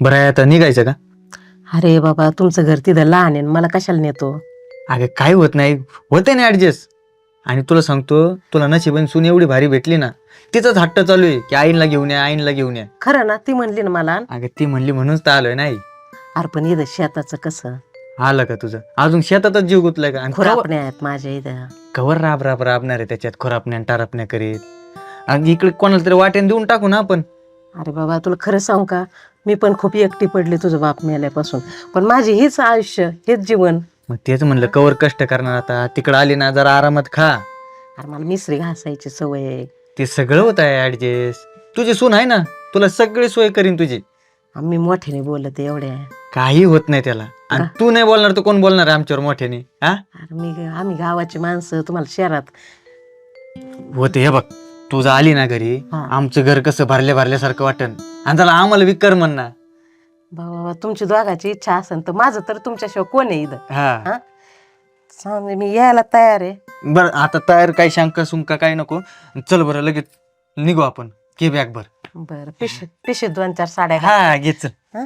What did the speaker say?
बरं आता निघायचं का? अरे बाबा तुमचं घर तिथं लहान आहे मला कशाला नेतो? अगं काय होत नाही, होते ना ऍडजस्ट. आणि तुला सांगतो, तुला नशिबाने सून एवढी भारी भेटली ना, तिचाच हट्ट चालू आहे की आईनला घेऊन या, आईनला घेऊन या. खरं ना, ती म्हणली ना मला. अगं ती म्हणली म्हणूनच तर आलोय नाही. अरे पण इथं शेताचं कसं? आलं का तुझं? अजून शेतातच जीव गुतलाय का? आणि खुरापणे आहेत माझ्या इथं. कवर राबणार आहे त्याच्यात, खोरापण्या टारापण्या करीत. आणि इकडे कोणाला तरी वाटेन देऊन टाकू ना आपण. अरे बाबा तुला खरं सांगू का, मी पण खूप एकटी पडली तुझं बाप मेल्यापासून. पण माझी हीच आयुष्य, हेच जीवन. मग तेच म्हणलं, कवर कष्ट करणार आता. तिकडं आली ना, जरा आरामात खा. अरे मला मिसरी घासायची सवय आहे. ते सगळं होत आहे ऍडजस्ट. तुझी सून आहे ना, तुला सगळी सोय करीन तुझी. मी मोठ्याने बोलते एवढ्या. काही होत नाही त्याला. आणि तू नाही बोलणार तर कोण बोलणार आहे आमच्यावर मोठ्याने? हा अरे आम्ही गावाची माणसं, तुम्हाला शहरात. होते. हे बघ, तुझं आली ना घरी, हा. आमचं घर कसं भरल्यासारखं वाटन. आणि त्याला आम्हाला विकर म्हणणार. बाबा तुमची दोघाची इच्छा असेल तर माझं तर तुमच्याशिवाय कोण आहे इथं? हा सांग, मी यायला तयार आहे. बर, आता तयार, काही शंका सुंका काही नको. चल बरं, लगेच निघू आपण. घे बॅग भर. बरं, पिशवीत 2-4 साड्या घाल. हा घे चल. हं?